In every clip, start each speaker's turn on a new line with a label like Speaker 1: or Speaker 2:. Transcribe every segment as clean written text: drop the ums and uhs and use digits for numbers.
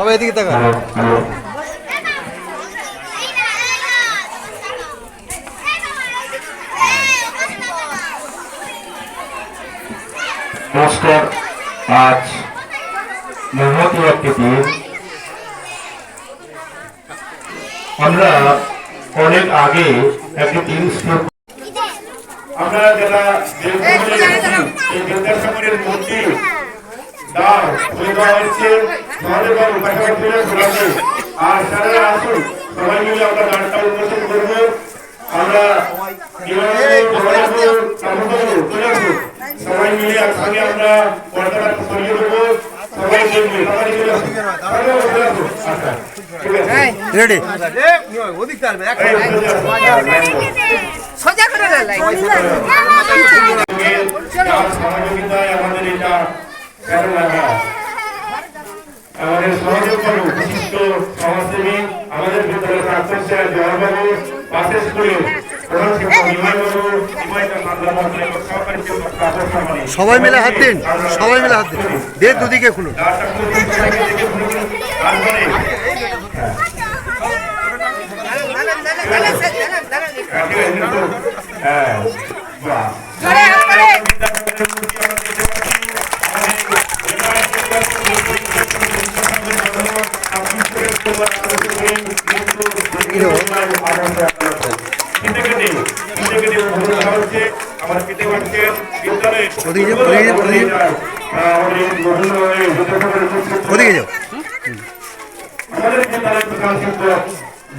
Speaker 1: সবাই এদিকে তাকা।
Speaker 2: নমস্কার। আজ মোহাম্মদ একটি দিন। আমরা অনেক আগে একটি দিন আমরা যারা এই বিদ্যাসাগরের মূর্তি দাও তুলে দেওয়া হচ্ছে সমাজের পাশাপাশি আর সারা আসুন সবাই মিলে আমরা গানটা উন্মোচন করবো। আমরা সবাই মিলে একসঙ্গে আমরা পর্দাটা সরিয়ে দেবো। সবাই দেখবে
Speaker 1: রেডি
Speaker 2: সহযোগিতায় আমাদের এটা আমাদের সহযোগ করুন বিশিষ্ট সমাজসেবী আমাদের বিদ্যালয়ের প্রাক্তন স্যার জওয়ারবাবু, পাশের স্কুলে প্রধান শিক্ষক নিমাইবাবু,
Speaker 1: সবাই মিলে হাত দিন, সবাই মিলে হাত দিন, দিয়ে দুদিকে খুলুন। ওদিকে যাও।
Speaker 2: আমাদের বিদ্যালয়ের প্রধান শিক্ষক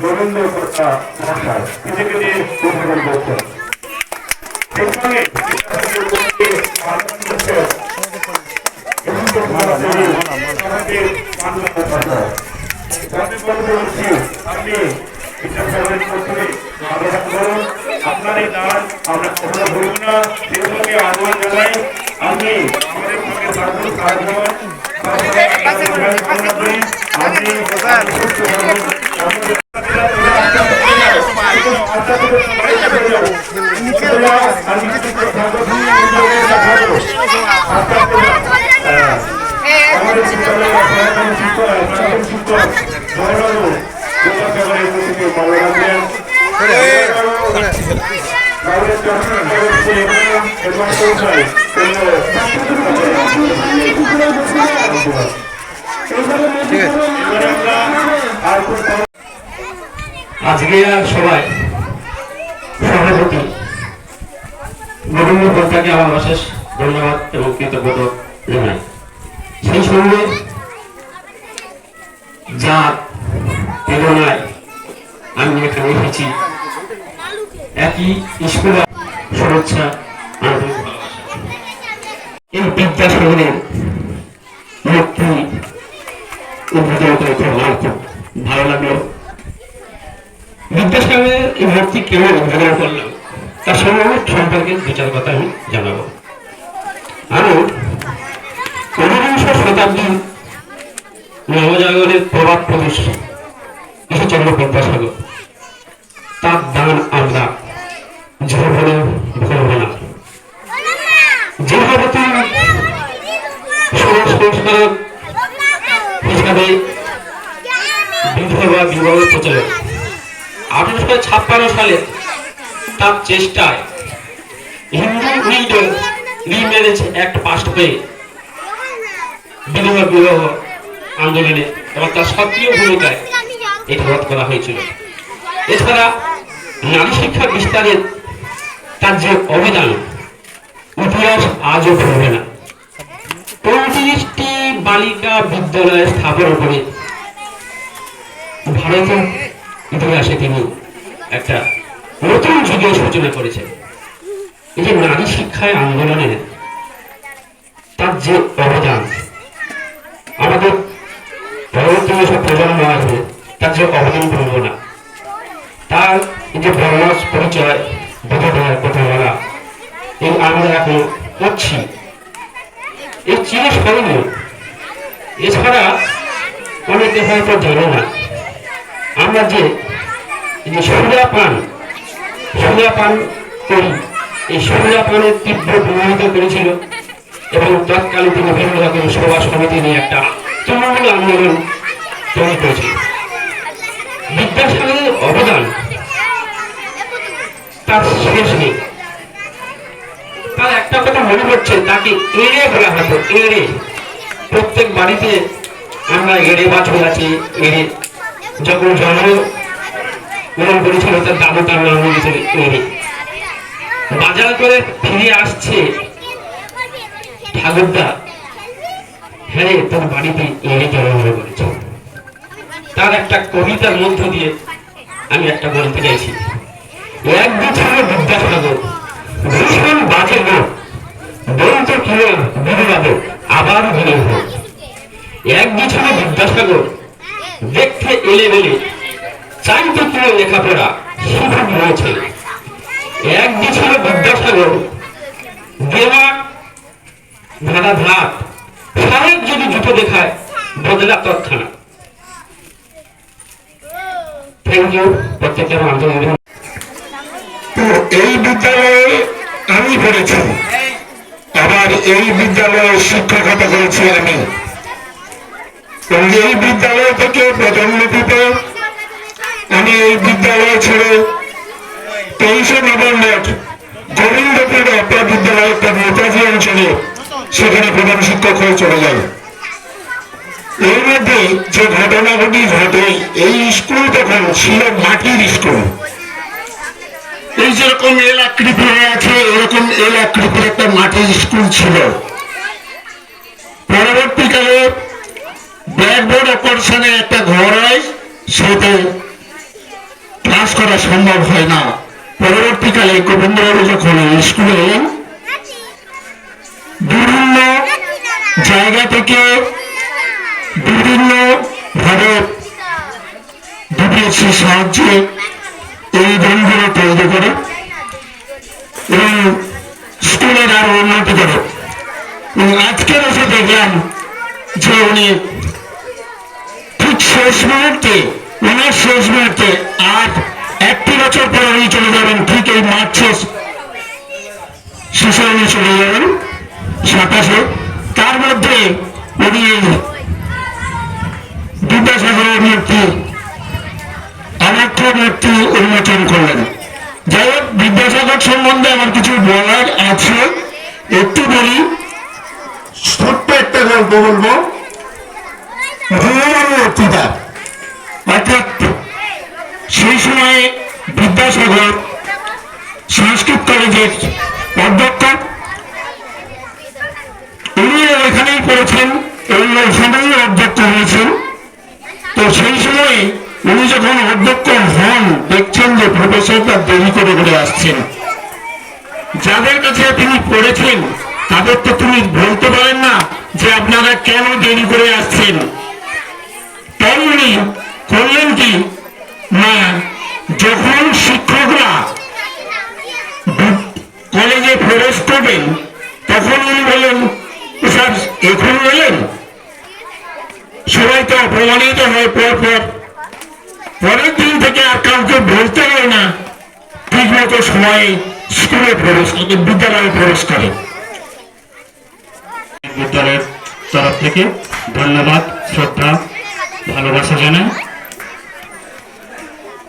Speaker 2: গোবিন্দ কর্তা মহাশয় উদ্বোধন করছেন। আপনার এই দান আমরা কখনো ভুলব না, সেগুলোকে আহ্বান জানাই। আমি আমাদের সঙ্গে আজকে সবাই সভাপতি গোবিন্দ কর্তাকে আমার অশেষ ধন্যবাদ এবং কৃতজ্ঞতা জানাই। সেই সঙ্গে যার প্রেরণায় আমি এখানে এসেছি, একই স্কুলে শুভেচ্ছা আন্তরিক ভালোবাসা। এই বিদ্যাসাগরের মূর্তি উদ্বোধন করে আমার খুব ভালো লাগলো। বিদ্যাসাগরের এই মূর্তি কেন উদ্বোধন করলাম তার সম্পর্কে দু চার কথা আমি জানাবো। আমি ঊনবিংশ শতাব্দীর নবজাগরণের প্রভাব পুরুষ ঈশ্বরচন্দ্র বিদ্যাসাগর, তার দান আমরা জীবনে ভুলব না। যেভাবে তিনি সংস্কারক হিসাবে বিধবা বিবাহ প্রচলন 1856 সালে তার চেষ্টায় Hindu widow remarriage act pass হয়ে বিধবা বিবাহ আন্দোলনে এবং তার সক্রিয় ভূমিকায় এটা রদ করা হয়েছিল। এছাড়া নারী শিক্ষা বিস্তারের তার যে অবদান ইতিহাস আজও ভুলবে না। 35টি বালিকা বিদ্যালয় স্থাপন করে ভারতের ইতিহাসে তিনি একটা নতুন যুগের সূচনা করেছেন। এই যে নারী শিক্ষায় আন্দোলনে তার যে অবদান, আমাদের পরবর্তী যেসব প্রজন্ম আসবে তার যে অবদান ভুলব না। তার এই যে বর্ণাস পরিচয় বোধোদয় কথা বলা, এই আমরা এখন করছি, এই চিরস্মরণীয়। এছাড়া অনেকে হয়তো জানে না, আমরা যে সুরাপান করি, এই সুরাপানের তীব্র প্রভাবিত করেছিল এবং তৎকালীন তিনি বিভিন্ন রকম সভা সমিতি নিয়ে একটা তৃণমূল আন্দোলন তৈরি করেছিল। বিদ্যাসাগরের অবদান তার শেষ নেই। তার একটা কথা মনে হচ্ছে, তাকে এড়ে বলা হতো, এড়ে। প্রত্যেক বাড়িতে আমরা এড়ে বাছুর আছে, এড়ে। যখন জন্ম গ্রহণ করেছিল তার দাদু তার নাম হয়েছিল এড়ে। বাজার করে ফিরে আসছে ঠাকুরদা, হ্যাঁ তোর বাড়িতে এড়ে জন্মগ্রহণ করেছে। তার একটা কবিতার মধ্য দিয়ে আমি একটা বলতে চাইছি। একদিন ছিল বিদ্যাসাগর, ভীষণ বাজে লোক, বলত কিলো বিবাদ আবার বিলে হোক। একদিন ছিল বিদ্যাসাগর, দেখতে এলে বেলে, চাইতো কিলো লেখাপড়া, শুধু রয়েছে। একদিন ছিল বিদ্যাসাগর, দেওয়া ধারা ধাপ, সাহেব যদি জুতো দেখায় বদলা তৎক্ষণাৎ। থ্যাংক ইউ প্রত্যেকের আন্তরিক।
Speaker 3: তো এই বিদ্যালয়ে আমি পড়েছি, আবার এই বিদ্যালয়ে শিক্ষকতা করেছি আমি। এবং এই বিদ্যালয় থেকে প্রজন্মটিতে আমি এই বিদ্যালয় ছেড়ে 23শে নভেম্বর গোবিন্দপুর একটা বিদ্যালয়, একটা নেতাজি অঞ্চলে, সেখানে প্রধান শিক্ষক হয়ে চলে যাই। এর মধ্যে যে ঘটনাগুলি ঘটে, এই স্কুল তখন ছিল মাটির স্কুল। এই যেরকম এল আকৃতি হয়ে আছে, এরকম এল আকৃতির একটা মাটির স্কুল ছিল। পরবর্তীকালে ব্ল্যাকবোর্ড অপারেশনে একটা ঘর হয়, সেটা ক্লাস করা সম্ভব হয় না। পরবর্তীকালে গোবিন্দবাবু যখন স্কুলে এলেন, বিভিন্ন জায়গা থেকে বিভিন্ন ভাবে ডিপিএসসির সাহায্যে এই রুমগুলো তৈরি করে এবং স্কুলের আরো উন্নতি করে। এবং আজকে এসে দেখলাম যে উনি ঠিক শেষ মুহূর্তে, ওনার শেষ মুহূর্তে আর 1টি বছর পরে উনি চলে যাবেন, ঠিক এই মার্চের শেষে উনি চলে যাবেন 27-এ। তার মধ্যে উনি বিদ্যাসাগরের মূর্তি, অনাথ্য মূর্তি উন্মোচন করলেন। যাই হোক, বিদ্যাসাগর সম্বন্ধে আমার কিছু বলার আছে, একটু বলি। ছোট্ট একটা গল্প বলবো। অর্থাৎ সেই সময় বিদ্যাসাগর সংস্কৃত কলেজের অধ্যক্ষ, উনি ওইখানেই পড়েছেন, ওইখানেই অধ্যক্ষ হয়েছেন। তো সেই সময় উনি যখন অধ্যক্ষ হন, দেখছেন যে প্রফেসররা দেরি করে করে আসছেন। যাদের কাছে তিনি পড়েছেন তাদের তো তিনি বলতে পারেন না যে আপনারা কেন দেরি করে আসছেন। তাই উনি করলেন কি না, যখন শিক্ষকরা কলেজে প্রবেশ করবেন তখন উনি বললেন, স্যার এখন এলেন? সবাই তো অপমানিত হয়। পরের দিন থেকে আর কাউকে বলতে হয় না, ঠিক মতো সময়ে স্কুলে প্রবেশ করে, বিদ্যালয়ে প্রবেশ করে।
Speaker 4: বিদ্যালয়ের তরফ থেকে ধন্যবাদ, শ্রদ্ধা, ভালোবাসা জানাই।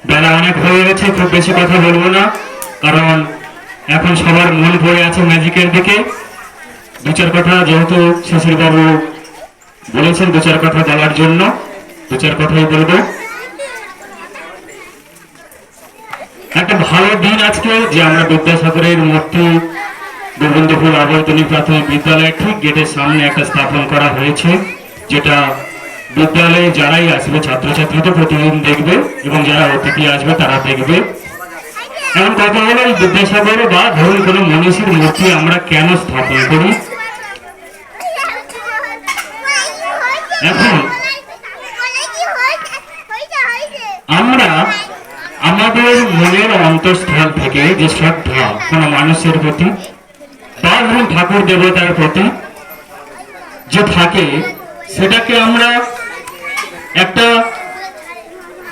Speaker 4: বেলা অনেক হয়ে গেছে, খুব বেশি কথা বলবো না, কারণ এখন সবার মন পড়ে আছে ম্যাজিকের দিকে। 2-4 কথা যেহেতু শিশির বাবু বলেছেন 2-4 কথা বলার জন্য, 2-4 কথাই বলবো। একটা ভালো দিন আজকে, যে আমরা বিদ্যাসাগরের মূর্তি গোবিন্দপুর আবর্তনী প্রাথমিক বিদ্যালয়ের ঠিক গেটের সামনে একটা স্থাপন করা হয়েছে, যেটা বিদ্যালয়ে যারাই আসবে ছাত্রছাত্রী তো প্রতিদিন দেখবে এবং যারা অতিথি আসবে তারা দেখবে। এখন কথা হলো, এই বিদ্যাসাগর বা ধরুন কোনো মনীষীর মূর্তি আমরা কেন স্থাপন করি। এখন আমরা আমাদের মনের অন্তঃস্থল থেকে যে শ্রদ্ধা কোনো মানুষের প্রতি বা ধরুন ঠাকুর দেবতার প্রতি যে থাকে, সেটাকে আমরা একটা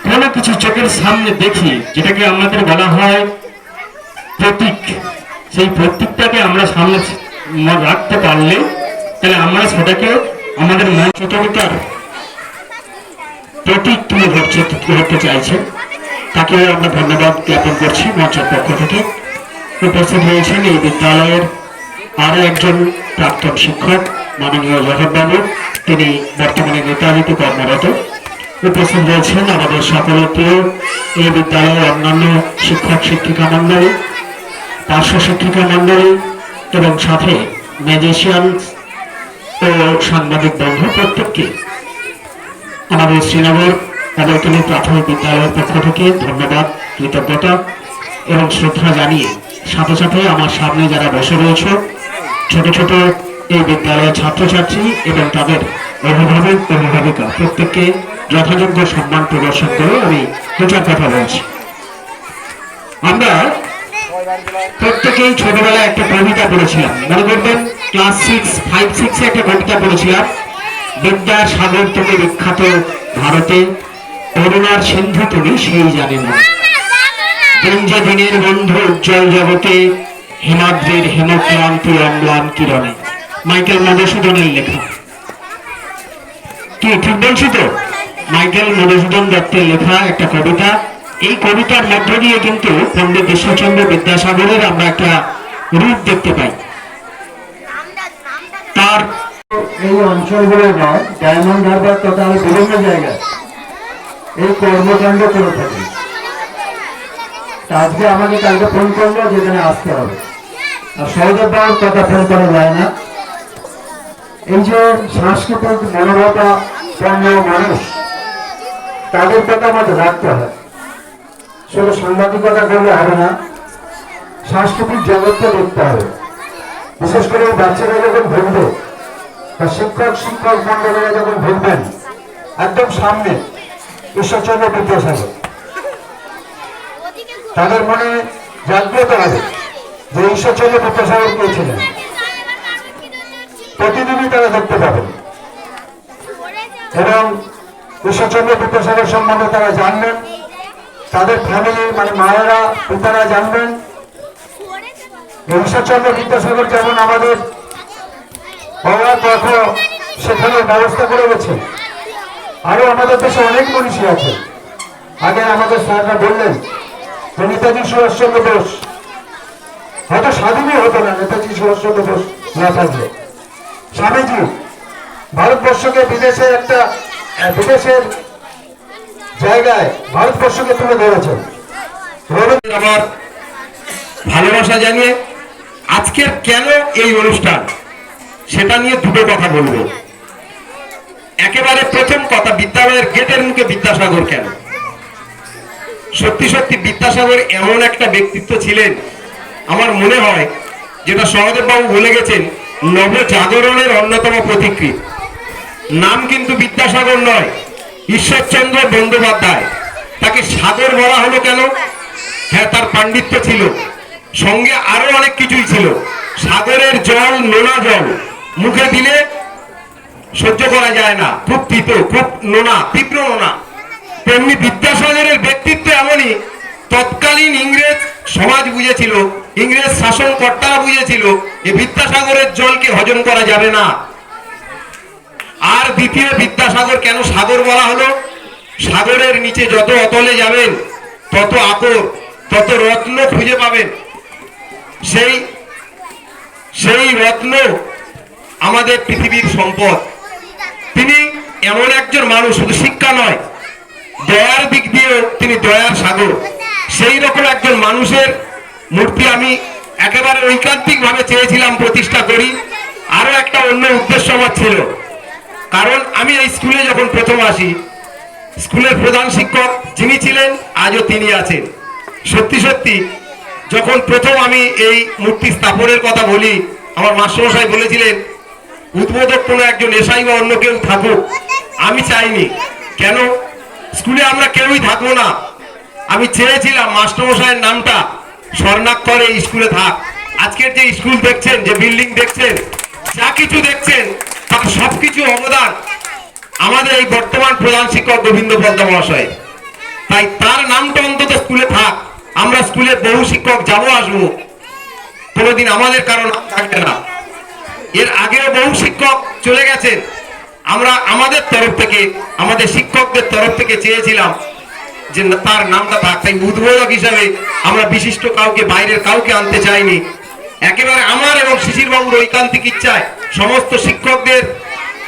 Speaker 4: কোনো কিছু চোখের সামনে দেখি, যেটাকে আমাদের বলা হয় প্রতীক। সেই প্রতীকটাকে আমরা সামনে রাখতে পারলে তাহলে আমরা সেটাকে আমাদের মন সচেতনতার প্রতীক তুলে ধরতে চাইছে, তাকে আমরা ধন্যবাদ জ্ঞাপন করছি মঞ্চের পক্ষ থেকে। উপস্থিত রয়েছেন এই বিদ্যালয়ের আরো একজন প্রাক্তন শিক্ষক মাননীয় জহরবাবু, তিনি বর্তমানে নেতাজিতে কর্মরত। উপস্থিত রয়েছেন আমাদের সকলের প্রিয় এই বিদ্যালয়ের অন্যান্য শিক্ষক শিক্ষিকা মন্ডলী, পার্শ্ব শিক্ষিকা মন্ডলী এবং সাথে ম্যাজিশিয়ান ও সাংবাদিক বন্ধু প্রত্যেককে আমাদের শ্রীনগর অবৈতনী প্রাথমিক বিদ্যালয়ের পক্ষ থেকে ধন্যবাদ, কৃতজ্ঞতা এবং শ্রদ্ধা জানিয়ে সাথে সাথে আমার সামনে যারা বসে রয়েছে ছোট ছোট এই বিদ্যালয়ের ছাত্রছাত্রী এবং তাদের অভিভাবক অভিভাবিকা প্রত্যেককে যথাযোগ্য সম্মান প্রদর্শন করে আমি দুটার কথা বলছি। আমরা প্রত্যেকেই ছোটবেলায় একটা কবিতা পড়েছিলাম, মনে করবেন ক্লাস 5-6 একটা কবিতা পড়েছিলাম, বিদ্যার সাগর তুমি বিখ্যাত ভারতে, করুণার সিন্ধু তুমি সেই জানেন না, গঞ্জা দিনের বন্ধু উজ্জ্বল জগতে, হিমাদ্রির হেমক্লান্তি অম্লান কিরণে। মাইকেল মধুসূদনের লেখা। কি ঠিক বলছি তো? মাইকেল মধুসূদন দত্তের লেখা একটা কবিতা। এই কবিতার মধ্য দিয়ে কিন্তু পণ্ডিত ঈশ্বরচন্দ্র বিদ্যাসাগরের আমরা একটা রূপ দেখতে পাই। তার
Speaker 5: এই অঞ্চলগুলো নয়, ডায়মন্ড হারবার তথা আরো বিভিন্ন জায়গায় এই কর্মকাণ্ড করে থাকে। আজকে আমাকে কালকে ফোন করলো যেখানে আসতে হবে, আর সহদেব বাবুর কথা ফোন করা যায় না। এই যে সাংস্কৃতিক মনোভাবটা পণ্য মানুষ, তাদের কথা আমাদের রাখতে হয়। শুধু সাংবাদিকতা করলে হবে না, সাংস্কৃতিক জগৎটা দেখতে হবে। বিশেষ করে বাচ্চারা যখন ভুলবে বা শিক্ষক মন্ডলীরা যখন ভুলবেন, একদম সামনে ঈশ্বরচন্দ্র বিদ্যাসাগর, তাদের মনে জাগ্রত হবে যে ঈশ্বরচন্দ্র বিদ্যাসাগর কে ছিলেন। প্রতিদিনই তারা দেখতে পাবেন এবং ঈশ্বরচন্দ্র বিদ্যাসাগর সম্বন্ধে তারা জানবেন, তাদের ফ্যামিলি মানে মায়েরা পিতারা জানবেন। ঈশ্বরচন্দ্র বিদ্যাসাগর যেমন আমাদের বাবা পথ শেখানোর ব্যবস্থা করে গেছে, আরো আমাদের দেশে অনেক মনীষী আছে। আগে আমাদের স্যাররা বললেন যে নেতাজি সুভাষচন্দ্র বোস হয়তো স্বাধীনই হতো না নেতাজি সুভাষচন্দ্র বোস না থাকলে। স্বামীজি ভারতবর্ষকে বিদেশের জায়গায় ভারতবর্ষকে তুলে ধরেছেন।
Speaker 3: আমার ভালোবাসা জানিয়ে আজকের কেন এই অনুষ্ঠান সেটা নিয়ে দুটো কথা বলবো। একেবারে প্রথম কথা, বিদ্যালয়ের গেটের মুখে বিদ্যাসাগর কেন? সত্যি সত্যি বিদ্যাসাগর এমন একটা ব্যক্তিত্ব ছিলেন, আমার মনে হয় যেটা সহদেব বাবু বলে গেছেন, নবজাগরণের অন্যতম প্রতিকৃত। নাম কিন্তু বিদ্যাসাগর নয়, ঈশ্বরচন্দ্র বন্দ্যোপাধ্যায়। তাকে সাগর বলা হলো কেন? হ্যাঁ, তার পাণ্ডিত্য ছিল, সঙ্গে আরো অনেক কিছুই ছিল। সাগরের জল নোনা জল, মুখে দিলে সহ্য করা যায় না, খুব তিতো, খুব নোনা, তীব্র নোনা। তেমনি বিদ্যাসাগরের ব্যক্তিত্ব এমনই, তৎকালীন ইংরেজ সমাজ বুঝেছিল, ইংরেজ শাসনকর্তারা বুঝেছিল যে বিদ্যাসাগরের জলকে হজম করা যাবে না। আর দ্বিতীয়, বিদ্যাসাগর কেন সাগর বলা হলো? সাগরের নিচে যত অতলে যাবেন তত আকর, তত রত্ন খুঁজে পাবেন। সেই রত্ন আমাদের পৃথিবীর সম্পদ। তিনি এমন একজন মানুষ, শুধু শিক্ষা নয়, দয়ার দিক দিয়েও তিনি দয়ার সাগর। সেই রকম একজন মানুষের মূর্তি আমি একেবারে ঐকান্তিক ভাবে চেয়েছিলাম প্রতিষ্ঠা করি। আরো একটা অন্য উদ্দেশ্য আমার ছিল, কারণ আমি এই স্কুলে যখন প্রথম আসি, স্কুলের প্রধান শিক্ষক যিনি ছিলেন আজও তিনি আছেন। সত্যি সত্যি যখন প্রথম আমি এই মূর্তি স্থাপনের কথা বলি, আমার মাস্টারমশাই বলেছিলেন উদ্বোধক কোনো একজন এসআই বা অন্য কেউ থাকুক। আমি চাইনি, কেন? স্কুলে আমরা কেউই থাকবো না। আমি চেয়েছিলাম মাস্টারমশাইয়ের নামটা স্বর্ণাক্ষরে এই স্কুলে থাক। আজকের যে স্কুল দেখছেন, যে বিল্ডিং দেখছেন, যা কিছু দেখছেন, তার সবকিছু অবদান আমাদের এই বর্তমান প্রধান শিক্ষক গোবিন্দ পদ্মা মহাশয়। তাই তার নামটা অন্তত স্কুলে থাক। আমরা স্কুলে বহু শিক্ষক যাবো আসবো, কোনোদিন আমাদের কারো নাম থাকবে না। এর আগেও বহু শিক্ষক চলে গেছেন, আমরা আমাদের তরফ থেকে, আমাদের শিক্ষকদের তরফ থেকে চেয়েছিলাম যে তার নামটা থাক। তাই উদ্বোধক হিসাবে আমরা বিশিষ্ট কাউকে, বাইরের কাউকে আনতে চাইনি। একেবারে আমার এবং শিশির বাবুর ঐকান্তিক ইচ্ছায়, সমস্ত শিক্ষকদের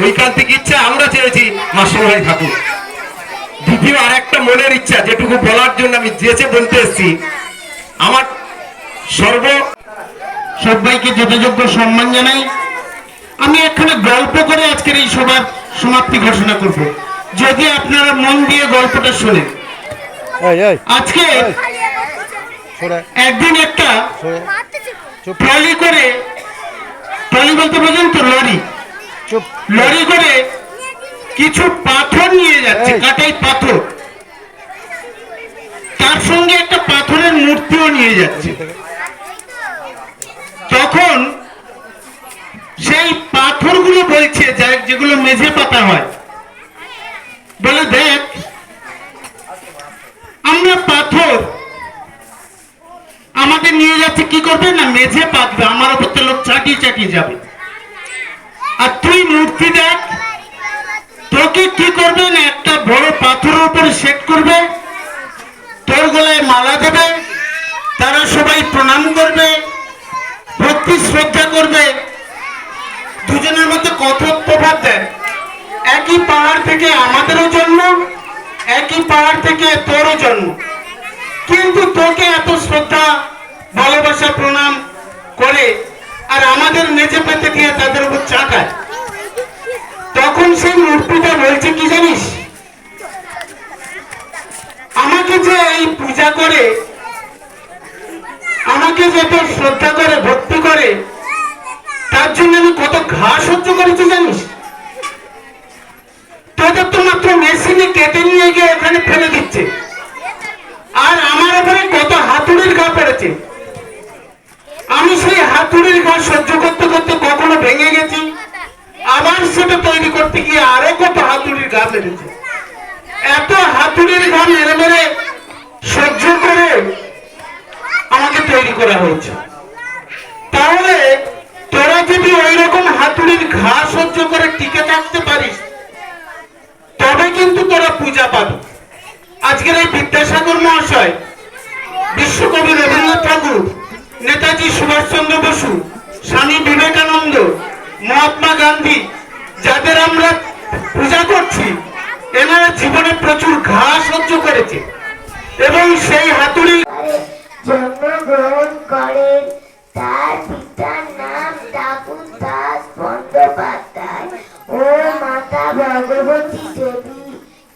Speaker 3: ঐকান্তিক ইচ্ছায় আমরা চেয়েছি মাস্টারমশাই থাকুক। দ্বিতীয় আর একটা মনের ইচ্ছা, যেটুকু বলার জন্য আমি যেচে বলতে এসেছি, আমার
Speaker 4: সবাইকে যথাযোগ্য সম্মান জানাই। আমি এখানে গল্প করে আজকের এই সভার সমাপ্তি ঘোষণা করব, যদি আপনারা মন দিয়ে গল্পটা শোনেন। আজকে একদিন একটা ট্রলি করে, ট্রলি বলতে বোঝেন তো, লরি করে কিছু পাথর নিয়ে যাচ্ছে, কাটাই পাথর, তার সঙ্গে একটা পাথরের মূর্তিও নিয়ে যাচ্ছে। তখন সেই পাথরগুলো বলছে, যেগুলো মেঝে পাতা হয়, বলে দেখ আমরা পাথর আমাদের নিয়ে যাচ্ছে, কি করবে না মেঝে পাতবে, আমার উপর তো লোক চাটিয়ে চাটিয়ে যাবে। আর তুই মূর্তি দেখ, তোকে কি করবে না একটা বড় পাথরের উপরে সেট করবে, তোর গলায় মালা দেবে, তারা সবাই প্রণাম করবে, ভক্তি শ্রদ্ধা করবে। দুজনের মধ্যে কত তফাৎ দেয়। একই পাহাড় থেকে আমাদেরও জন্ম, একই পাহাড় থেকে তোরও জন্ম, কিন্তু তোকে এত শ্রদ্ধা ভালোবাসা প্রণাম করে আর আমাদের মেঝে পেতে দিয়ে তাদের উপর চাকায়। তখন সেই মূর্তিটা বলছে কি জানিস, আমাকে যে এই পূজা করে, আমাকে যত শ্রদ্ধা করে ভক্তি করে, তার জন্য আমি কত ঘা সহ্য করেছি জানিস। তোদের তো মাত্র মেশিনে কেটে নিয়ে গিয়ে ওখানে ফেলে দিচ্ছে, আর আমার উপরে কত হাতুড়ির ঘা পড়েছে। আমি সেই হাতুড়ির ঘা সহ্য করতে করতে কখনো ভেঙে গেছি, আবার সেটা তৈরি করতে গিয়ে আরো কত হাতুড়ির ঘা মেরেছে। এত হাতুড়ির ঘা মেরে মেরে সহ্য করে আমাকে তৈরি করা হয়েছে। তাহলে তোরা যদি ওই রকম হাতুড়ির ঘা সহ্য করে টিকে থাকতে পারিস, তবে কিন্তু তোরা পূজা পাবি। আজকের এই বিদ্যাসাগর মহাশয়, বিশ্বকবি রবীন্দ্রনাথ ঠাকুর, নেতাজি সুভাষচন্দ্র বসু, স্বামী বিবেকানন্দ, মহাত্মা গান্ধী, যাদের আমরা পূজা করছি, এনারা জীবনে প্রচুর ঘা সহ্য করেছে এবং সেই হাতুড়ি
Speaker 6: জন্মগ্রহণ করেন। তার পিতার নাম ঠাকুর দাস বন্দ্যোপাধ্যায় ও মাতা ভগবতী দেবী।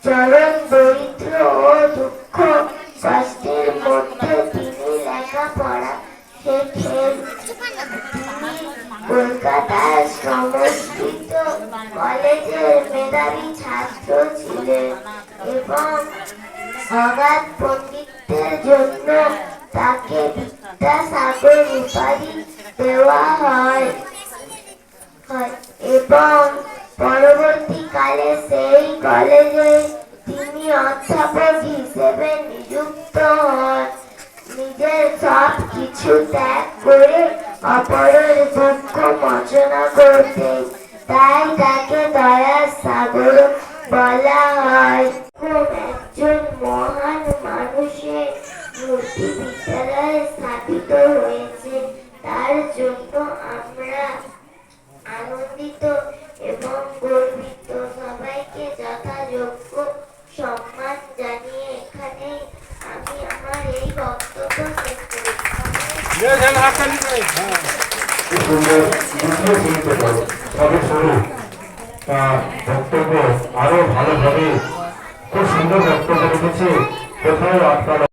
Speaker 6: চরম দরিদ্র ও দুঃখ কষ্টের মধ্যে তিনি লেখাপড়া শেখেন। তিনি কলকাতার সংস্কৃত কলেজের মেধাবী ছাত্র ছিলেন এবং অগাধ পণ্ডিতের জন্য তাকে বিদ্যাসাগর উপাধি দেওয়া হয় এবং পরবর্তীকালে সেই কলেজে তিনি অধ্যাপক হিসেবে নিযুক্ত হন। নিজের সব কিছু ত্যাগ করে অপরের দুঃখ মোচনা করতেন, তাই তাকে দয়ার সাগর বলা হয়। একজন মহান মানুষের মূর্তি বিদ্যালয়ে স্থাপিত হয়েছে, তার জন্য আমরা আনন্দিত এবং গর্বিত। সবাইকে যথাযোগ্য সম্মান জানিয়ে এখানে আমি আমার এই বক্তব্য শেষ
Speaker 3: বক্তব্য আরো ভালোভাবে খুব সুন্দর বক্তব্য রেখেছে। কোথাও আপনারা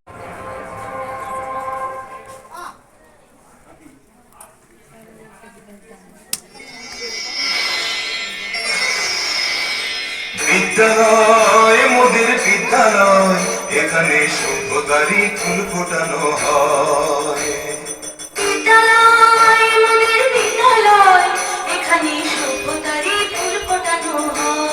Speaker 7: বিদ্যালয় মোদের বিদ্যালয়, এখানে সভ্যতারই ফুল ফোটানো হয়।
Speaker 6: বিদ্যালয় মোদের বিদ্যালয়, এখানে সভ্যতারই ফুল ফোটানো হয়।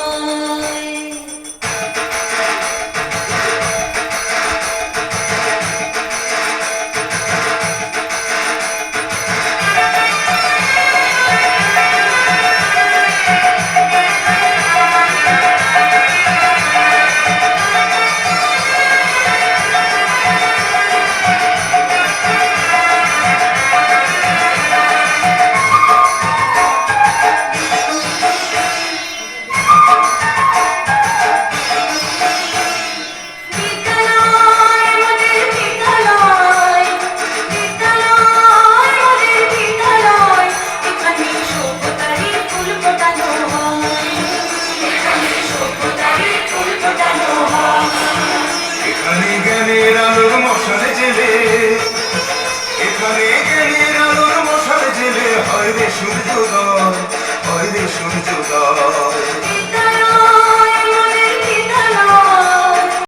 Speaker 7: সূর্যোদয়